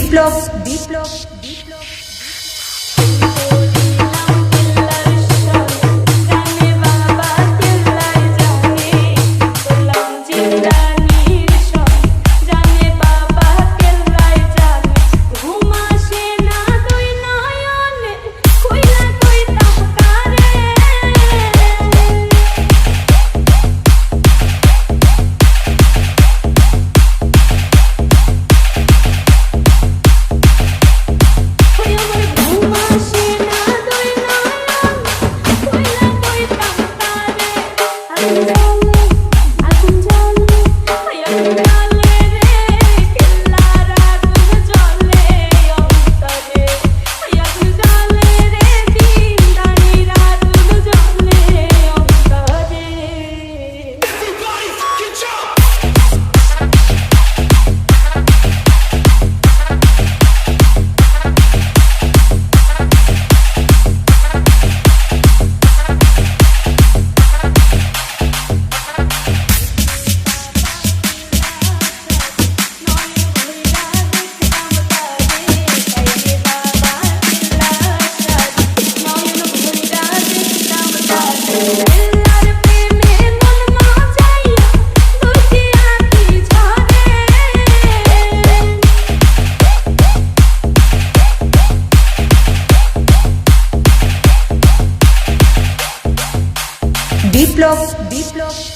বিপ্লব বিপ্লব বিপ্লব বিপ্লব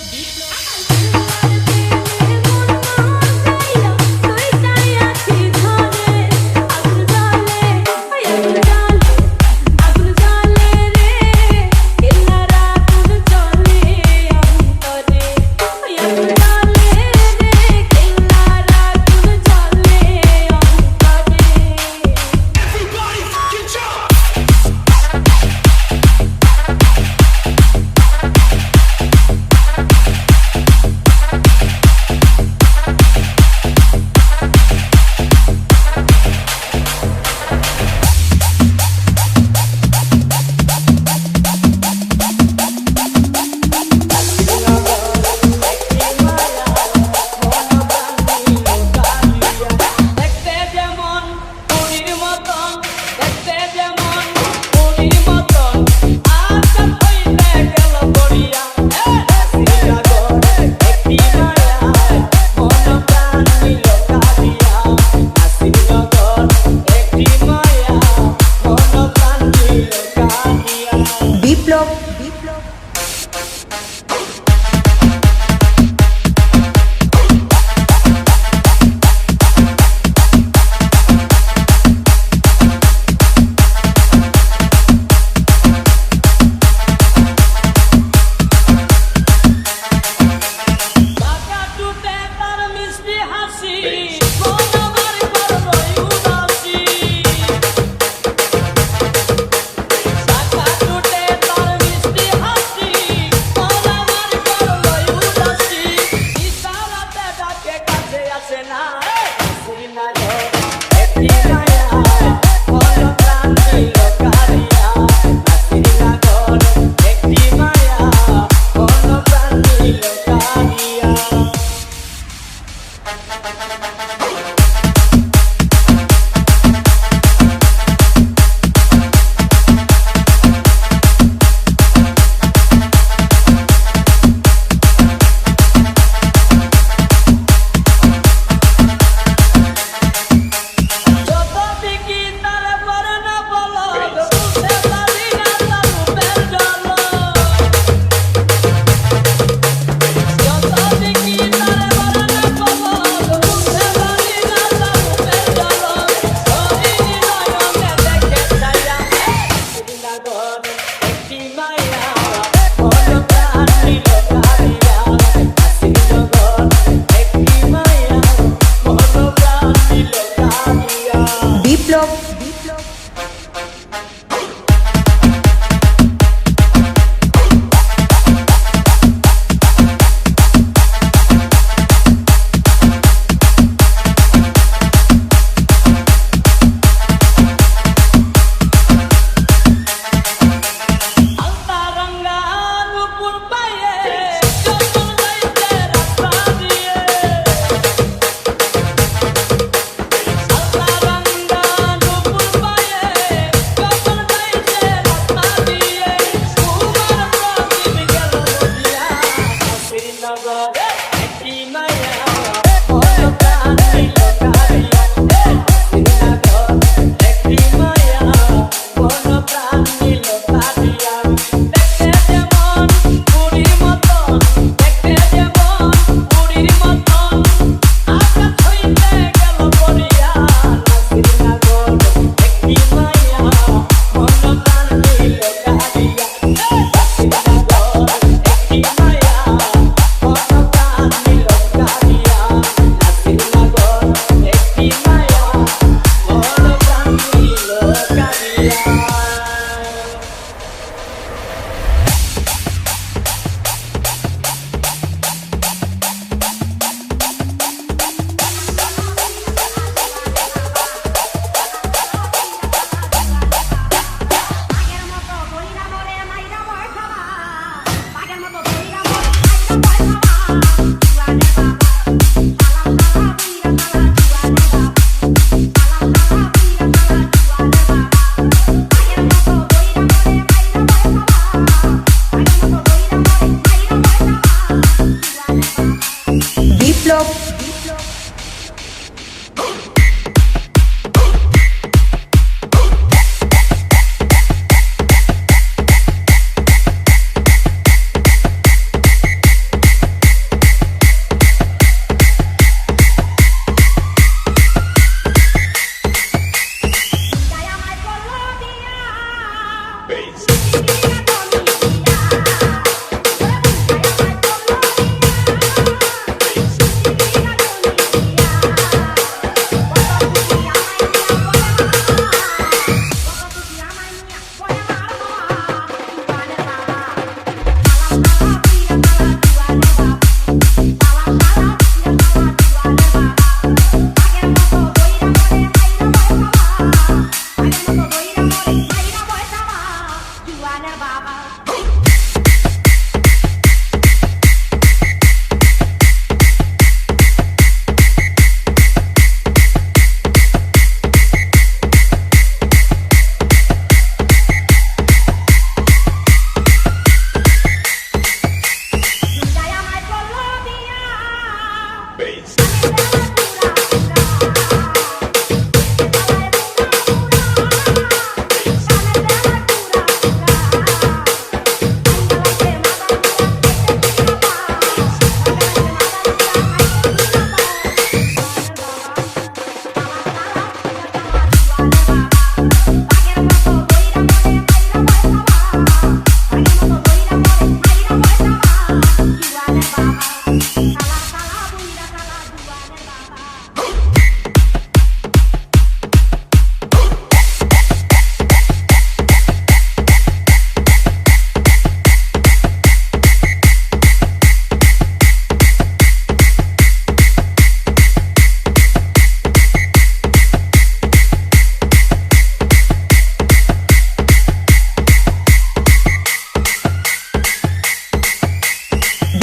বিপ্লব বিপ্লব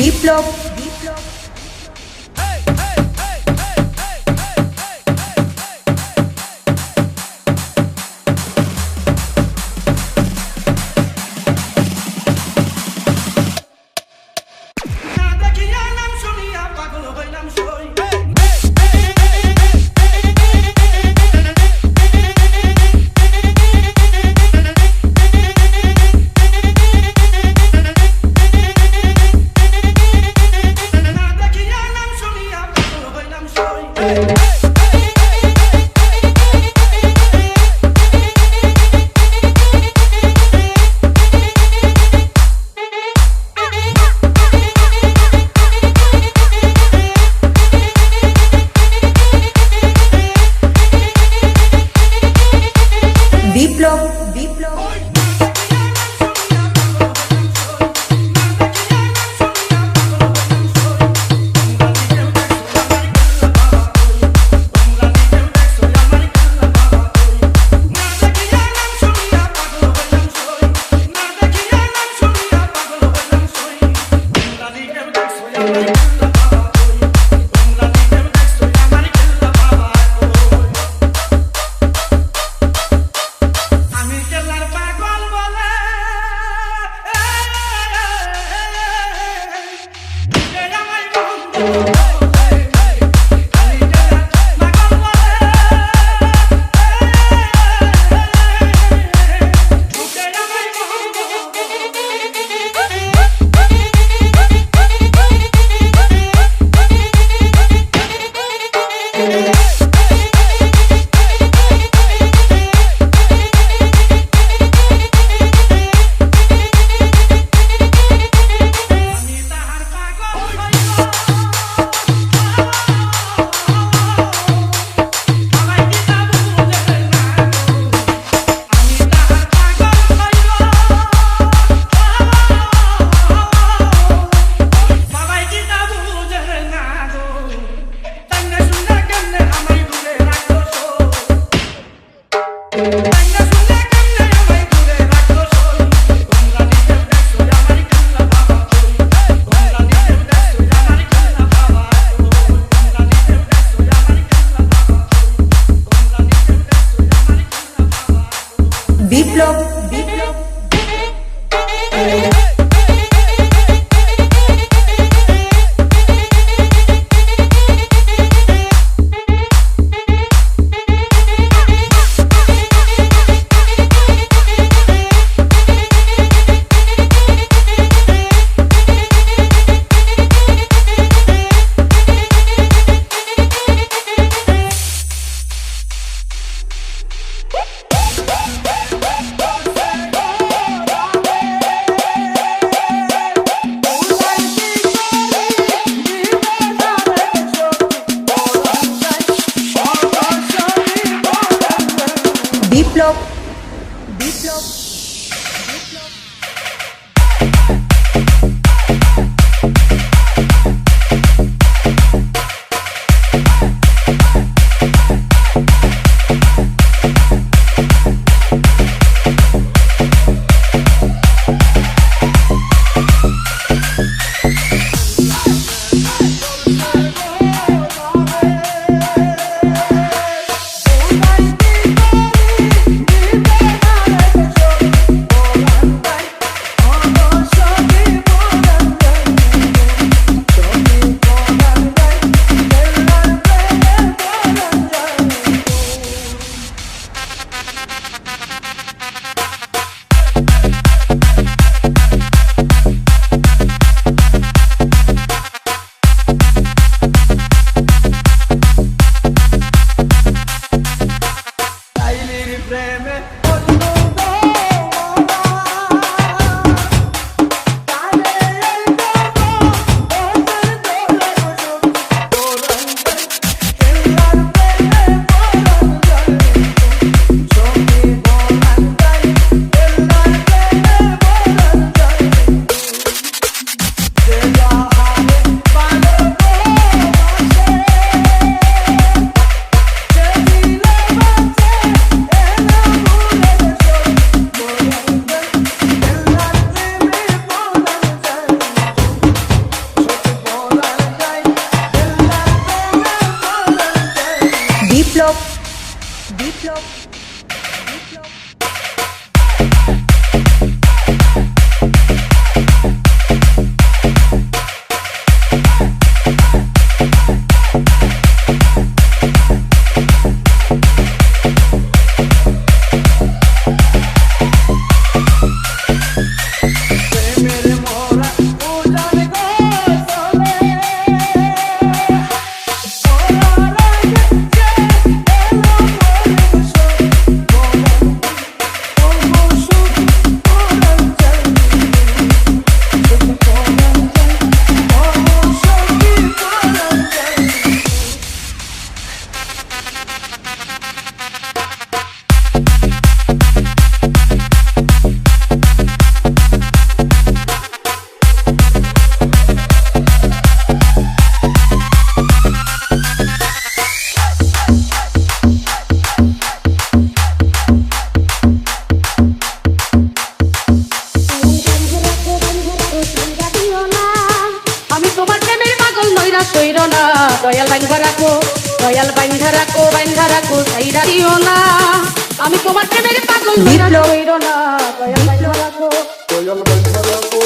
বিপ্লব বিপ্লব বিপ্লব বিপ্লব বিপ্লব বিপ্লব বিপ্লব বিপ্লব দয়াল বাইন্ধা রাখো সাইরা দিও না আমি তোমার প্রেমের পাগল নইরা কইরো না দয়াল বাইন্ধা রাখো দয়াল বাইন্ধা রাখো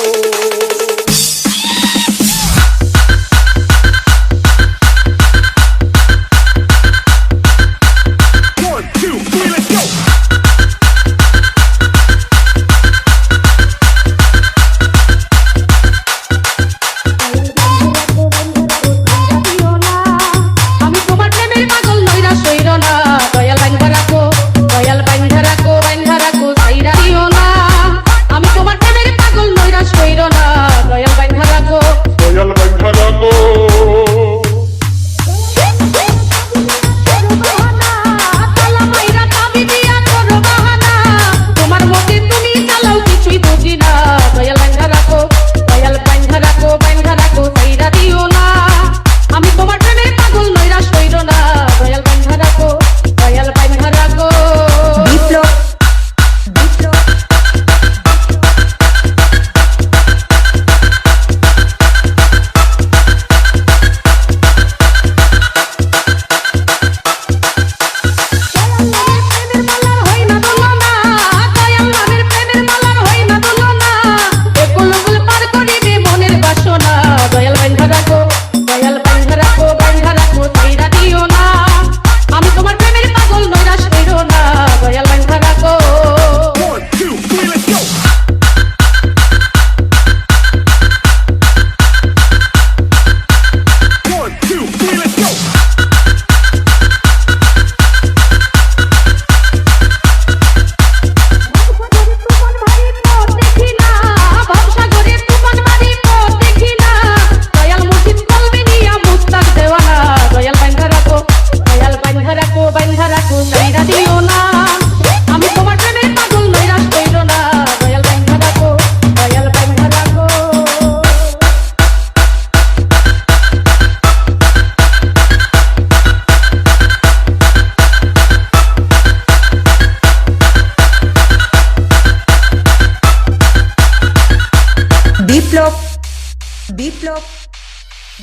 বিপ্লব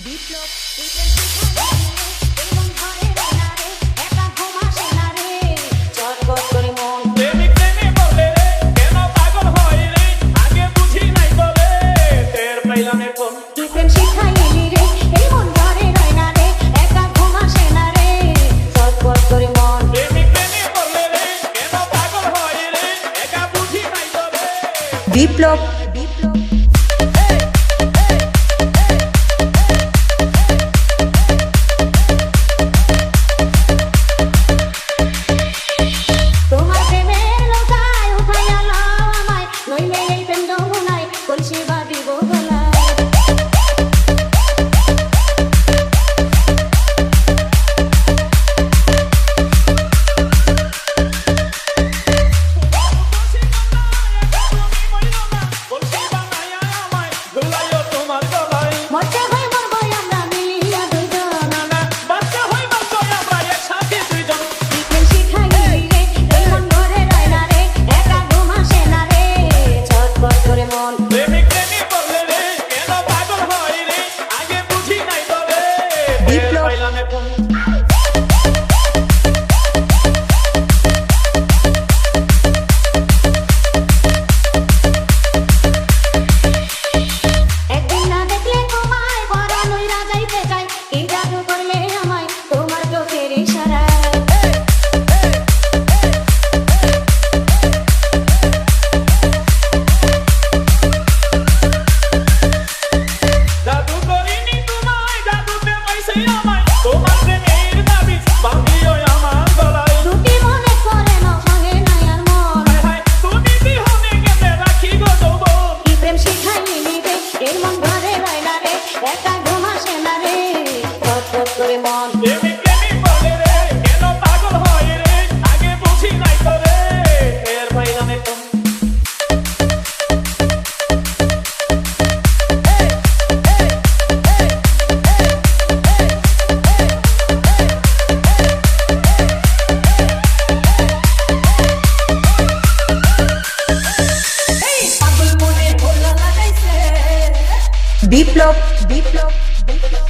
বিপ্লব প্রেমিক প্রেমে বলে রে কেন পাগল হয় রে আগে বুঝি নাই বলে টের পাইলাম এখন প্রেমিক প্রেমে বলে রে কেন পাগল হয় রে একা বুঝি নাই বলে বিপ্লব বিপ্লব তোমার প্রেমের লোকায় উঠাইয়া লাও আমায় নইলে এই প্রেম যমুনায় কলসি বাঁধিব গলায় বলছি বানায়া আমায় ধুলাইও তোমার গলায় মরতে হয় মরবো আমরা মিলিয়া দুইজন না না বাচ্চা হই বাচ্চা আমরা একসাথে দুইজন প্রেম শিখাইলি রে এই মন ঘরে রয় না রে একা ঘুম আসে না রে ছটফট করে মন প্রেমিক প্রেমে বলে রে কেন পাগল হয় রে আগে বুঝি নাই বলে টের বিপ্লব। পাইলাম এখন একদিন না দেখলে তোমায় পরাণ উইরা যাইতে চাই কি জাদু করলে আমায় তোমার চোখের ইশারায় জাদু করিনি তোমায় জাদুতে পাইছে আমায় তোমার প্রেমের দাবি বাঁধিও আমার গলায় দুটি মনে করে নাও সঙ্গে নাই আর মন হায় হায় তুমি বিহনে কেমনে রাখি গো যৌবন কি প্রেম শিখাইলি রে এই মন ঘরে রয় না রে একা ঘুম আসে না রে ছটফট করে মন প্রেমিক প্রেমিক বলে রে কেন পাগল হয় রে আগে বুঝি নাই তো রে টের পাইলাম এখন বিপ্লব বিপ্লব বিপ্লব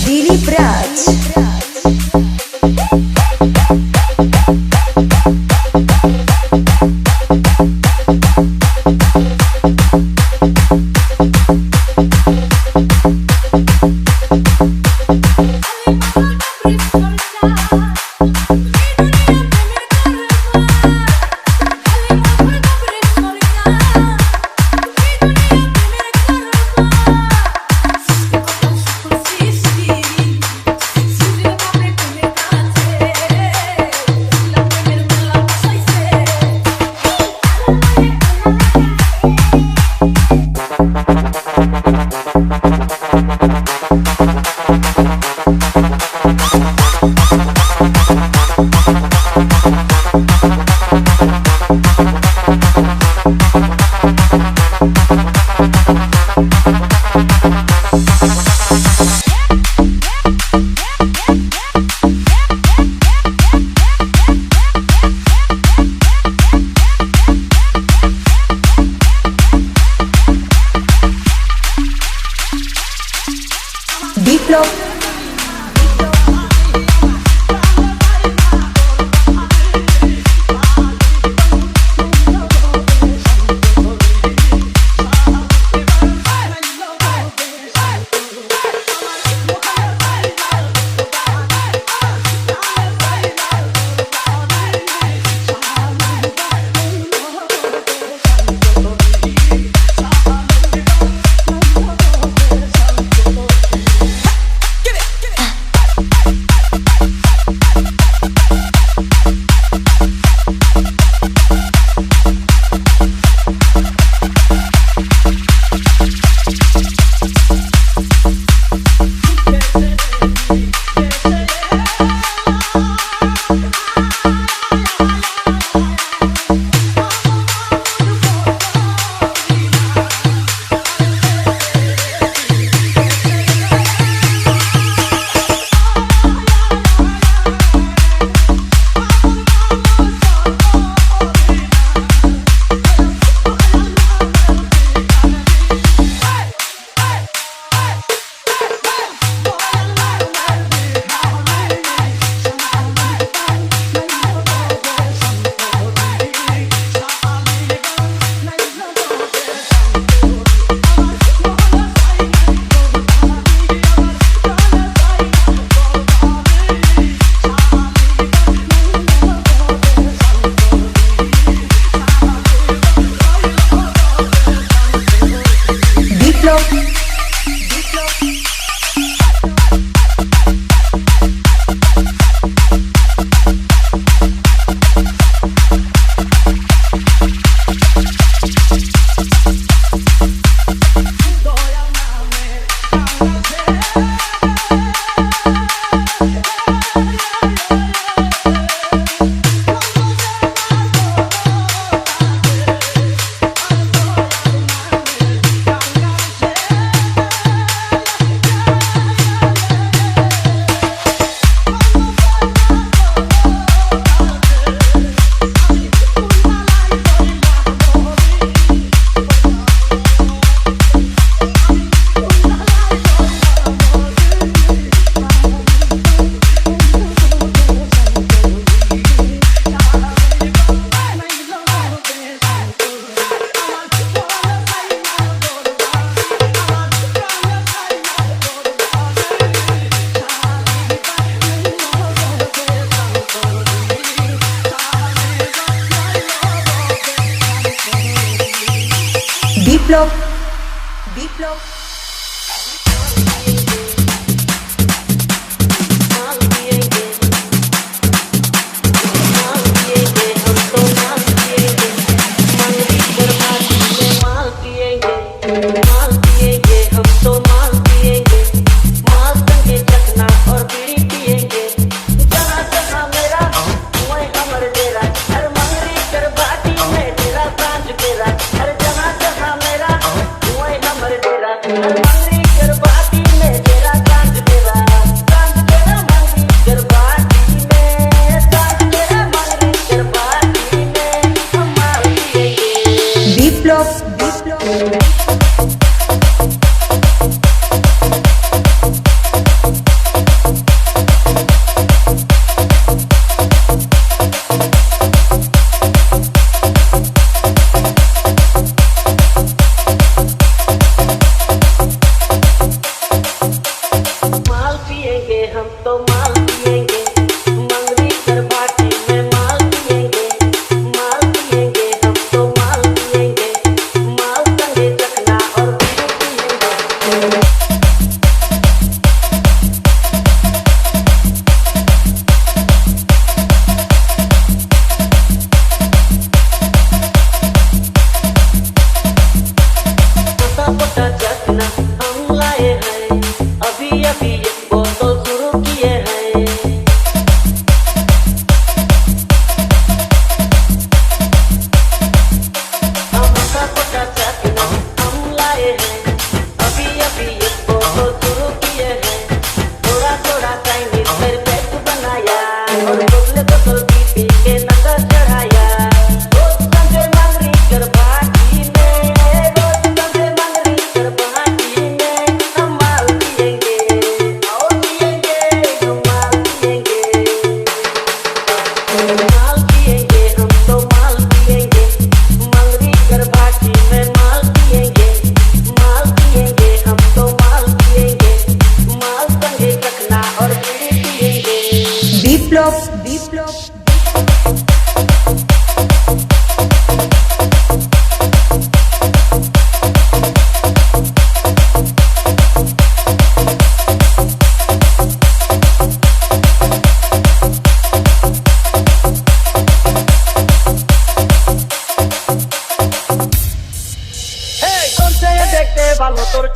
দিলীপ রাজ বিপ্লব বিপ্লব বিপ্লব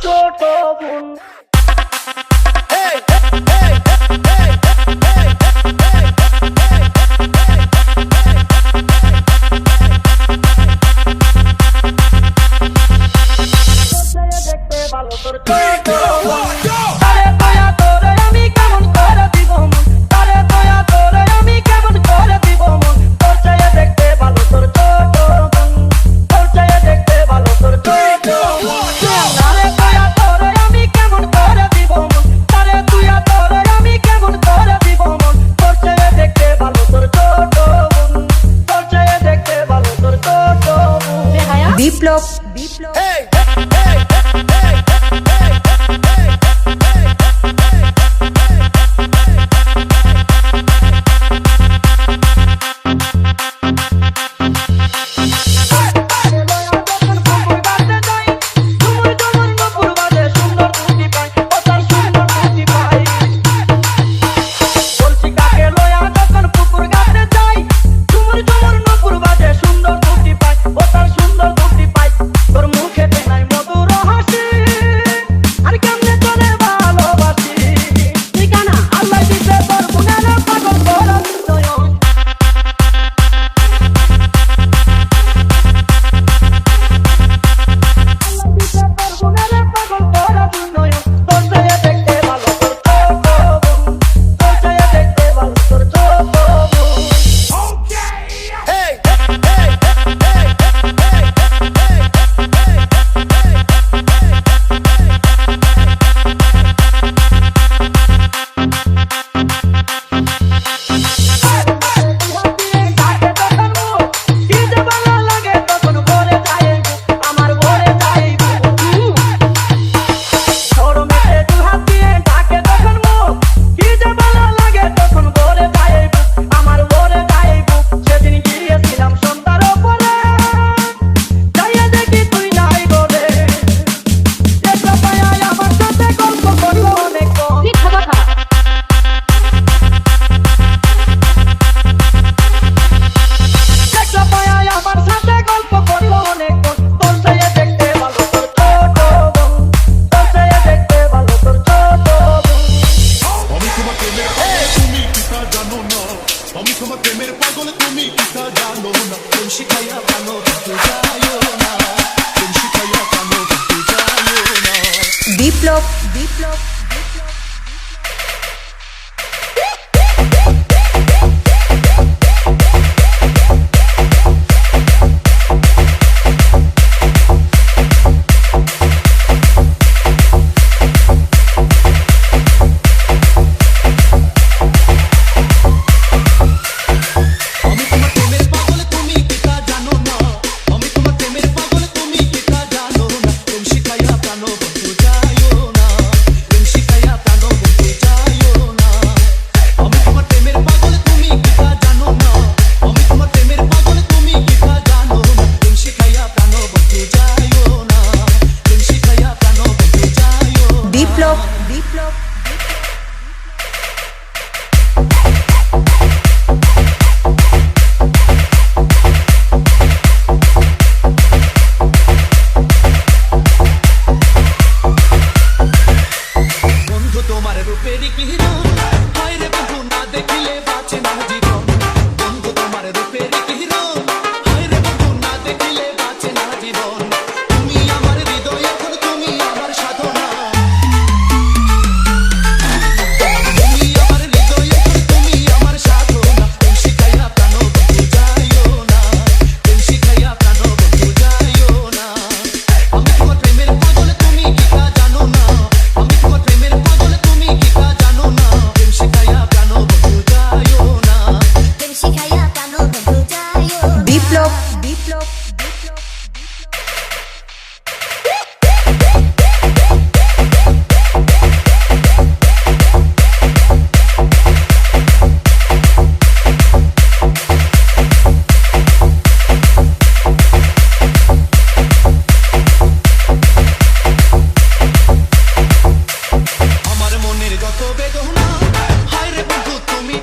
ছোট বোন। দেখতে ভালো তোর ছোট বোন। তারে তোয়া তোরে আমি কেমন করে দিব মন, তারে তোয়া তোরে আমি কেমন করে দিব মন। তোর চাইয়ে দেখতে ভালো তোর ছোট বোন, তোর চাইয়ে দেখতে ভালো তোর ছোট বোন। তারে তোয়া তোরে আমি কেমন করে দিব মন, তারে তোয়া তোরে আমি কেমন করে দিব মন। তোর চাইয়ে দেখতে ভালো তোর ছোট বোন, তোর চাইয়ে দেখতে ভালো তোর ছোট বোন। বেহায়া বিপ্লব বিপ্লব তুই কানা মিথ্যা কথা। আমি তোমার প্রেমের পাগল তুমি কি তা জানো না, আমি তোমার প্রেমের পাগল তুমি কি তা জানো না। প্রেম শিখাইয়া কেন বলতে যাইও না, প্রেম শিখাইয়া কেন বলতে যাইও না। বিপ্লব বিপ্লব আমি তোমার প্রেমের পাগল তুমি কি তা জানো না, আমি তোমার প্রেমের পাগল তুমি কি তা জানো না। প্রেম শিখাইয়া কেন বলতে যাইও না, প্রেম শিখাইয়া কেন বলতে যাইও না। আমি তোমার প্রেমের পাগল তুমি কি তা জানো না, আমি তোমার প্রেমের পাগল তুমি কি তা জানো না। প্রেম শিখাইয়া কেন বলতে যাইও না, প্রেম শিখাইয়া কেন বলতে যাইও না। বিপ্লব বিপ্লব বন্ধু তোমার রূপের কিরণ, হায় রে বন্ধু না দেখিলে বাঁচে না জীবন। বন্ধু তোমার রূপের কিরণ, হায় রে বন্ধু না দেখিলে বাঁচে না জীবন। তুমি আমার হৃদয় এখন তুমি আমার সাধনা, তুমি আমার হৃদয় এখন তুমি আমার সাধনা। প্রেম শিখাইয়া প্রাণ বন্ধু যাইও না, প্রেম শিখাইয়া প্রাণ বন্ধু যাইও না। আমি তোমার প্রেমের পাগল তুমি কি তা জানো না, আমি তোমার প্রেমের পাগল তুমি কি তা জানো না। প্রেম শিখাইয়া প্রাণ বন্ধু যাইও না। বিপ্লব বিপ্লব আমার মনের যত বেদনা, হায় রে বন্ধু তুমি